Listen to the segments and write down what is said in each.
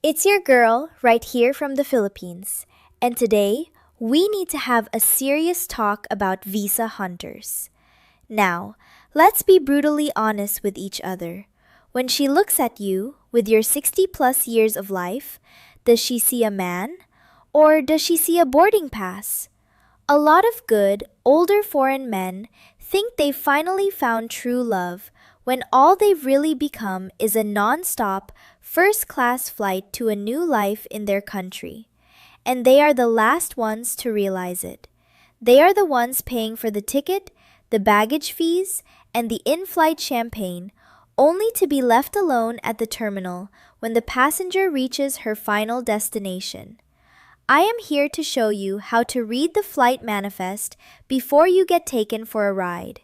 It's your girl right here from the Philippines, and today we need to have a serious talk about visa hunters. Now, let's be brutally honest with each other. When she looks at you with your 60 plus years of life, does she see a man or does she see a boarding pass? A lot of good, older foreign men think they've finally found true love when all they've really become is a non-stop, first-class flight to a new life in their country. And they are the last ones to realize it. They are the ones paying for the ticket, the baggage fees, and the in-flight champagne, only to be left alone at the terminal when the passenger reaches her final destination. I am here to show you how to read the flight manifest before you get taken for a ride.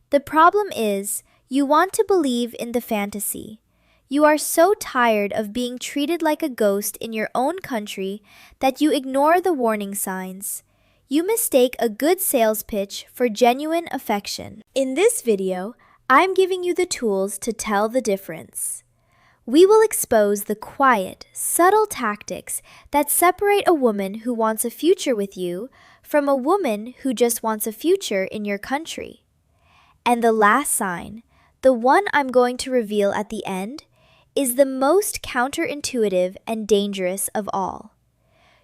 The problem is, you want to believe in the fantasy. You are so tired of being treated like a ghost in your own country that you ignore the warning signs. You mistake a good sales pitch for genuine affection. In this video, I'm giving you the tools to tell the difference. We will expose the quiet, subtle tactics that separate a woman who wants a future with you from a woman who just wants a future in your country. And the last sign, the one I'm going to reveal at the end, is the most counterintuitive and dangerous of all.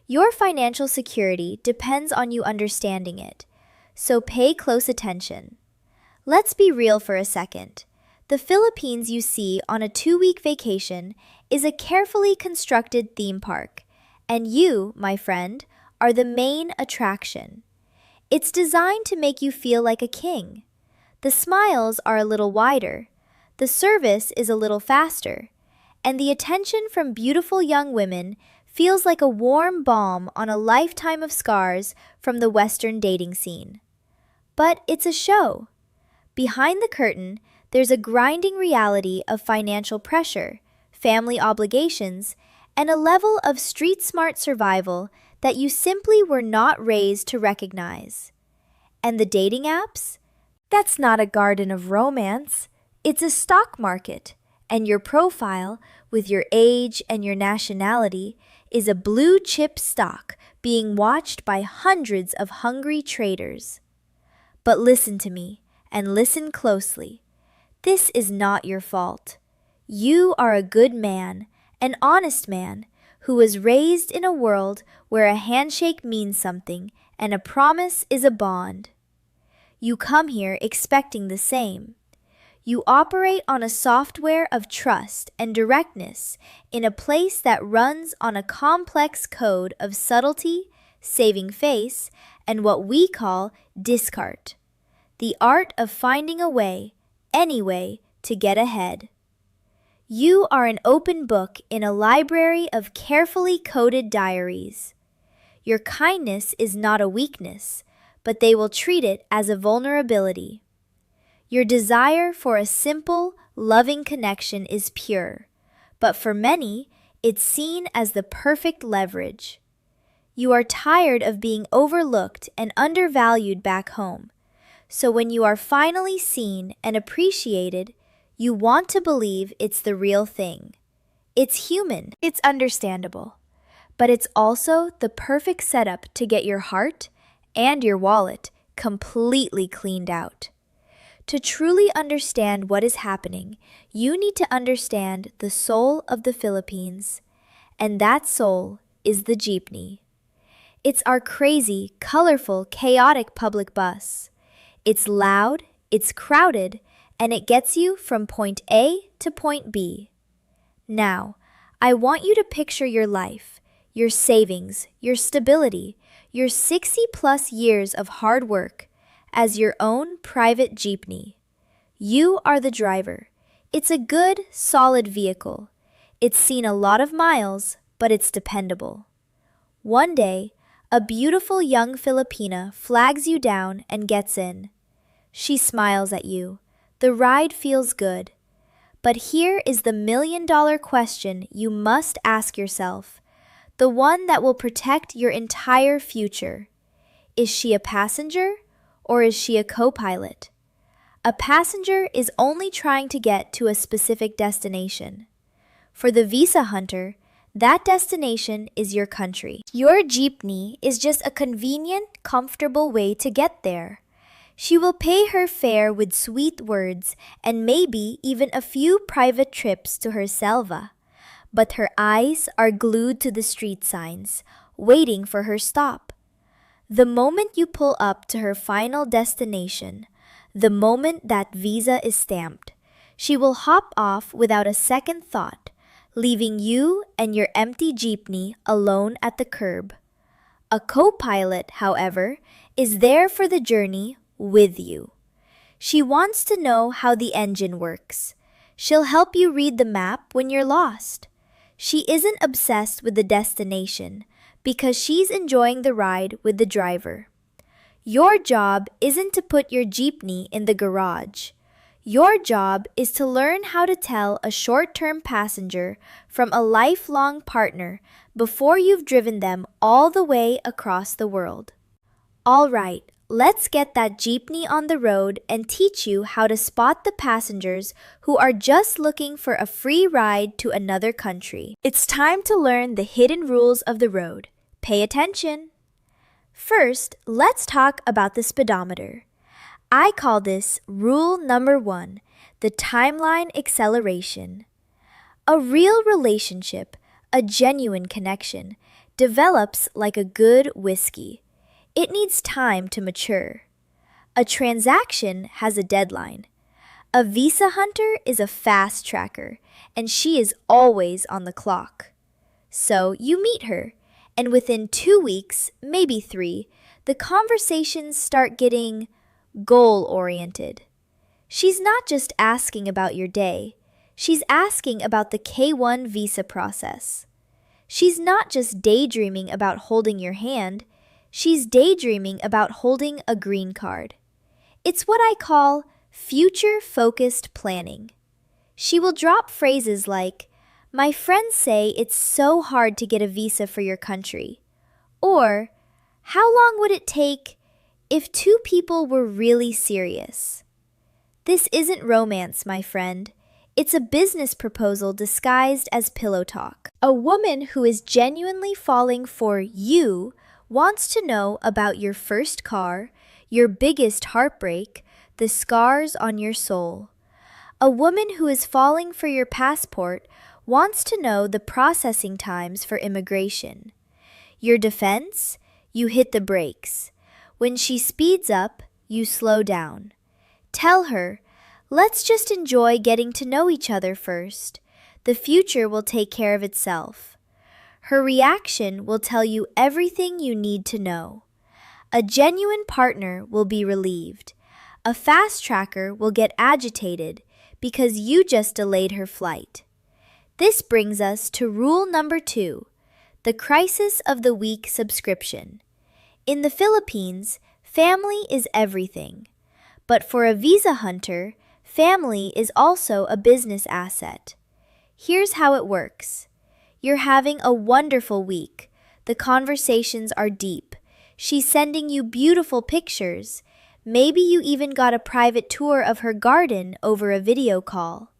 Your financial security depends on you understanding it, so pay close attention. Let's be real for a second. The Philippines you see on a 2-week vacation is a carefully constructed theme park, and you, my friend, are the main attraction. It's designed to make you feel like a king. The smiles are a little wider, the service is a little faster, and the attention from beautiful young women feels like a warm balm on a lifetime of scars from the Western dating scene. But it's a show. Behind the curtain, there's a grinding reality of financial pressure, family obligations, and a level of street-smart survival that you simply were not raised to recognize. And the dating apps? That's not a garden of romance. It's a stock market, and your profile, with your age and your nationality, is a blue-chip stock being watched by hundreds of hungry traders. But listen to me, and listen closely. This is not your fault. You are a good man, an honest man, who was raised in a world where a handshake means something and a promise is a bond. You come here expecting the same. You operate on a software of trust and directness in a place that runs on a complex code of subtlety, saving face, and what we call discard. The art of finding a way, any way, to get ahead. You are an open book in a library of carefully coded diaries. Your kindness is not a weakness, but they will treat it as a vulnerability. Your desire for a simple, loving connection is pure, but for many, it's seen as the perfect leverage. You are tired of being overlooked and undervalued back home. So when you are finally seen and appreciated, you want to believe it's the real thing. It's human, it's understandable, but it's also the perfect setup to get your heart and your wallet completely cleaned out. To truly understand what is happening, you need to understand the soul of the Philippines, and that soul is the jeepney. It's our crazy, colorful, chaotic public bus. It's loud, it's crowded, and it gets you from point A to point B. Now, I want you to picture your life, your savings, your stability, your 60-plus years of hard work as your own private jeepney. You are the driver. It's a good, solid vehicle. It's seen a lot of miles, but it's dependable. One day, a beautiful young Filipina flags you down and gets in. She smiles at you. The ride feels good. But here is the million-dollar question you must ask yourself, the one that will protect your entire future. Is she a passenger or is she a co-pilot? A passenger is only trying to get to a specific destination. For the visa hunter, That destination is your country. Your jeepney is just a convenient, comfortable way to get there. She will pay her fare with sweet words and maybe even a few private trips to her selva. But her eyes are glued to the street signs, waiting for her stop. The moment you pull up to her final destination, the moment that visa is stamped, she will hop off without a second thought, leaving you and your empty jeepney alone at the curb. A co-pilot, however, is there for the journey with you. She wants to know how the engine works. She'll help you read the map when you're lost. She isn't obsessed with the destination because she's enjoying the ride with the driver. Your job isn't to put your jeepney in the garage. Your job is to learn how to tell a short-term passenger from a lifelong partner before you've driven them all the way across the world. All right, let's get that jeepney on the road and teach you how to spot the passengers who are just looking for a free ride to another country. It's time to learn the hidden rules of the road. Pay attention. First, let's talk about the speedometer. I call this rule number 1, the timeline acceleration. A real relationship, a genuine connection, develops like a good whiskey. It needs time to mature. A transaction has a deadline. A visa hunter is a fast tracker, and she is always on the clock. So you meet her, and within 2 weeks, maybe 3, the conversations start getting goal-oriented. She's not just asking about your day. She's asking about the K-1 visa process. She's not just daydreaming about holding your hand. She's daydreaming about holding a green card. It's what I call future-focused planning. She will drop phrases like, "My friends say it's so hard to get a visa for your country," or, "How long would it take if 2 people were really serious?" This isn't romance, my friend. It's a business proposal disguised as pillow talk. A woman who is genuinely falling for you wants to know about your first car, your biggest heartbreak, the scars on your soul. A woman who is falling for your passport wants to know the processing times for immigration. Your defense? You hit the brakes. When she speeds up, you slow down. Tell her, let's just enjoy getting to know each other first. The future will take care of itself. Her reaction will tell you everything you need to know. A genuine partner will be relieved. A fast tracker will get agitated because you just delayed her flight. This brings us to rule number 2, the crisis of the week subscription. In the Philippines, family is everything. But for a visa hunter, family is also a business asset. Here's how it works. You're having a wonderful week. The conversations are deep. She's sending you beautiful pictures. Maybe you even got a private tour of her garden over a video call.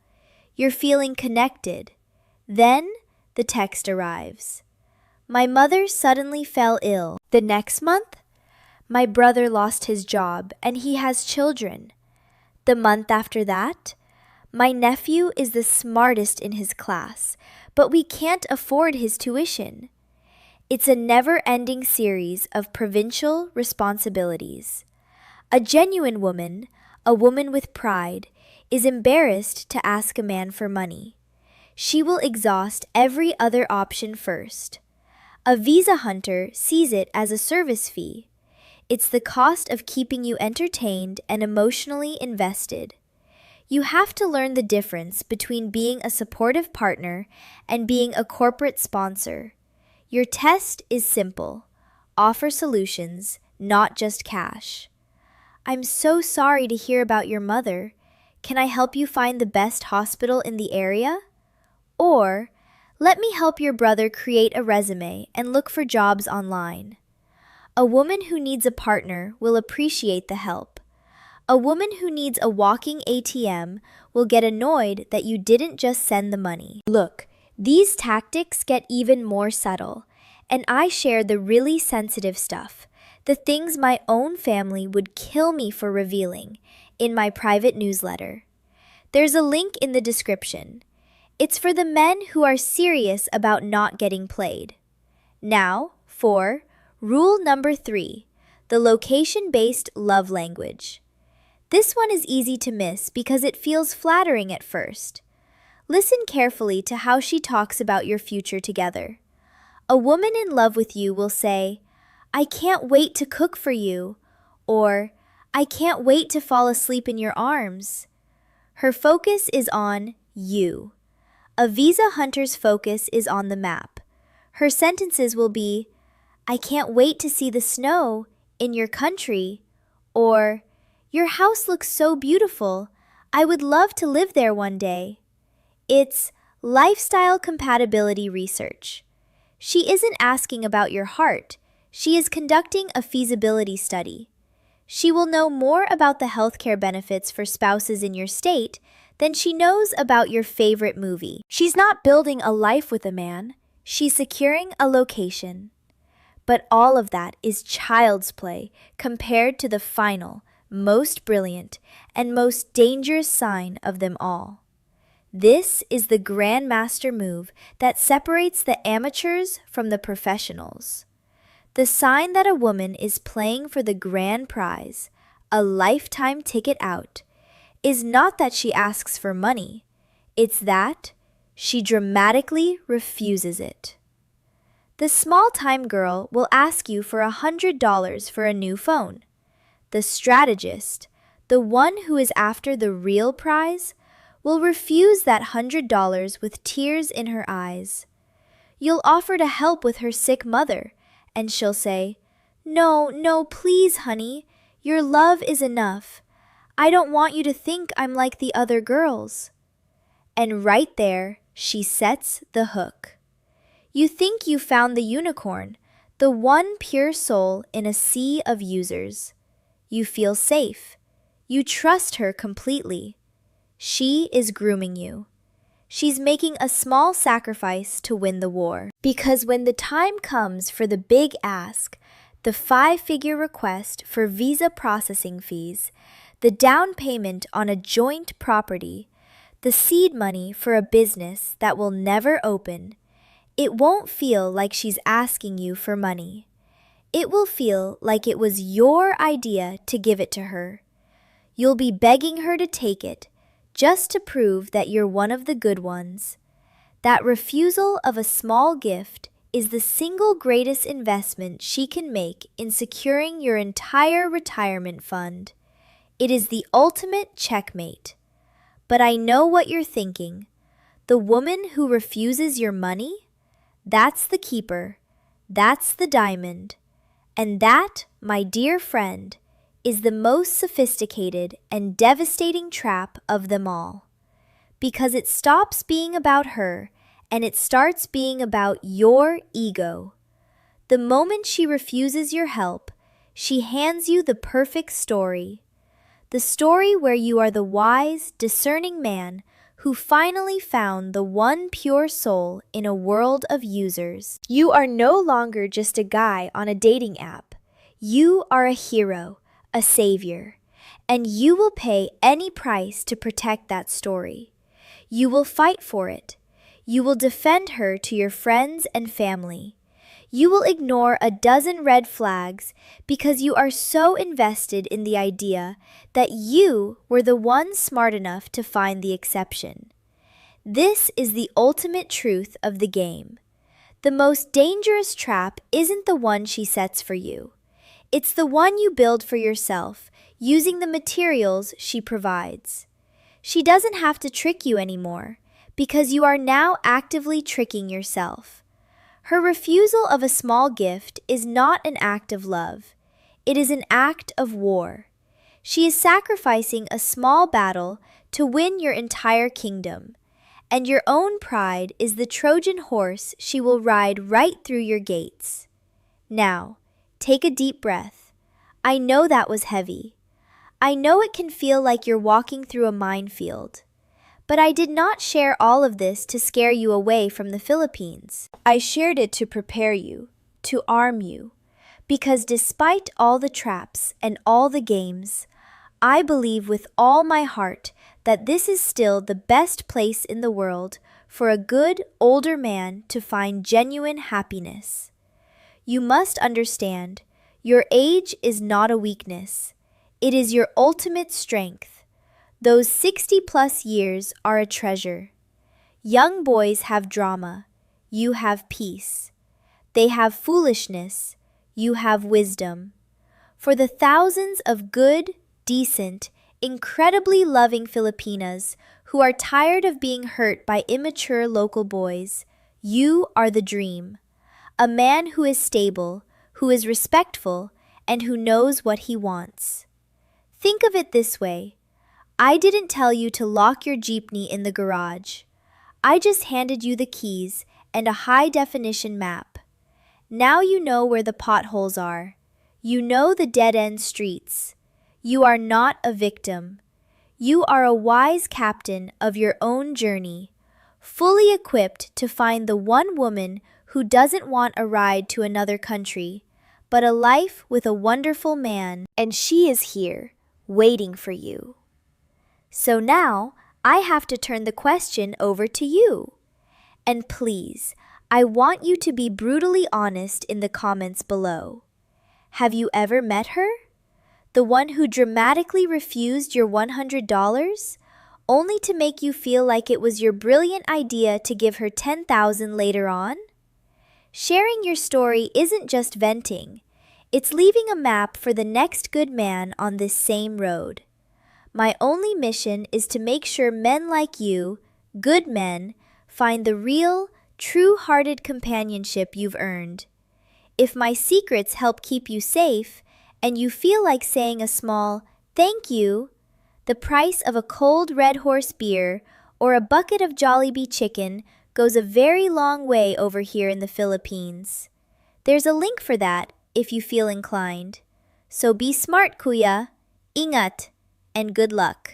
You're feeling connected. Then, the text arrives. My mother suddenly fell ill. The next month, my brother lost his job and he has children. The month after that, my nephew is the smartest in his class, but we can't afford his tuition. It's a never-ending series of provincial responsibilities. A genuine woman, a woman with pride, is embarrassed to ask a man for money. She will exhaust every other option first. A visa hunter sees it as a service fee. It's the cost of keeping you entertained and emotionally invested. You have to learn the difference between being a supportive partner and being a corporate sponsor. Your test is simple. Offer solutions, not just cash. I'm so sorry to hear about your mother. Can I help you find the best hospital in the area? Or, let me help your brother create a resume and look for jobs online. A woman who needs a partner will appreciate the help. A woman who needs a walking ATM will get annoyed that you didn't just send the money. Look, These tactics get even more subtle, and I share the really sensitive stuff, the things my own family would kill me for revealing, in my private newsletter. There's a link in the description. It's for the men who are serious about not getting played. Now, for rule number 3, the location-based love language. This one is easy to miss because it feels flattering at first. Listen carefully to how she talks about your future together. A woman in love with you will say, "I can't wait to cook for you," or "I can't wait to fall asleep in your arms." Her focus is on you. A visa hunter's focus is on the map. Her sentences will be, "I can't wait to see the snow in your country," or "Your house looks so beautiful. I would love to live there one day." It's lifestyle compatibility research. She isn't asking about your heart. She is conducting a feasibility study. She will know more about the healthcare benefits for spouses in your state than she knows about your favorite movie. She's not building a life with a man. She's securing a location. But all of that is child's play compared to the final, most brilliant, and most dangerous sign of them all. This is the grandmaster move that separates the amateurs from the professionals. The sign that a woman is playing for the grand prize, a lifetime ticket out, is not that she asks for money. It's that she dramatically refuses it. The small-time girl will ask you for $100 for a new phone. The strategist, the one who is after the real prize, will refuse that $100 with tears in her eyes. You'll offer to help with her sick mother, and she'll say, "No, no, please, honey. Your love is enough. I don't want you to think I'm like the other girls." And right there, she sets the hook. You think you found the unicorn, the one pure soul in a sea of users. You feel safe. You trust her completely. She is grooming you. She's making a small sacrifice to win the war. Because when the time comes for the big ask, the 5-figure request for visa processing fees, the down payment on a joint property, the seed money for a business that will never open, it won't feel like she's asking you for money. It will feel like it was your idea to give it to her. You'll be begging her to take it, just to prove that you're one of the good ones. That refusal of a small gift is the single greatest investment she can make in securing your entire retirement fund. It is the ultimate checkmate. But I know what you're thinking. The woman who refuses your money? That's the keeper. That's the diamond. And that, my dear friend, is the most sophisticated and devastating trap of them all. Because it stops being about her and it starts being about your ego. The moment she refuses your help, she hands you the perfect story. The story where you are the wise, discerning man who finally found the one pure soul in a world of users. You are no longer just a guy on a dating app. You are a hero, a savior, and you will pay any price to protect that story. You will fight for it. You will defend her to your friends and family. You will ignore a dozen red flags because you are so invested in the idea that you were the one smart enough to find the exception. This is the ultimate truth of the game. The most dangerous trap isn't the one she sets for you. It's the one you build for yourself using the materials she provides. She doesn't have to trick you anymore because you are now actively tricking yourself. Her refusal of a small gift is not an act of love. It is an act of war. She is sacrificing a small battle to win your entire kingdom, and your own pride is the Trojan horse she will ride right through your gates. Now, take a deep breath. I know that was heavy. I know it can feel like you're walking through a minefield. But I did not share all of this to scare you away from the Philippines. I shared it to prepare you, to arm you, because despite all the traps and all the games, I believe with all my heart that this is still the best place in the world for a good older man to find genuine happiness. You must understand, your age is not a weakness. It is your ultimate strength. Those 60+ years are a treasure. Young boys have drama. You have peace. They have foolishness. You have wisdom. For the thousands of good, decent, incredibly loving Filipinas who are tired of being hurt by immature local boys, you are the dream. A man who is stable, who is respectful, and who knows what he wants. Think of it this way. I didn't tell you to lock your jeepney in the garage. I just handed you the keys and a high-definition map. Now you know where the potholes are. You know the dead-end streets. You are not a victim. You are a wise captain of your own journey, fully equipped to find the one woman who doesn't want a ride to another country, but a life with a wonderful man, and she is here, waiting for you. So now, I have to turn the question over to you. And please, I want you to be brutally honest in the comments below. Have you ever met her? The one who dramatically refused your $100, only to make you feel like it was your brilliant idea to give her $10,000 later on? Sharing your story isn't just venting. It's leaving a map for the next good man on this same road. My only mission is to make sure men like you, good men, find the real, true-hearted companionship you've earned. If my secrets help keep you safe, and you feel like saying a small thank you, the price of a cold Red Horse beer or a bucket of Jollibee chicken goes a very long way over here in the Philippines. There's a link for that if you feel inclined. So be smart, kuya. Ingat, and good luck.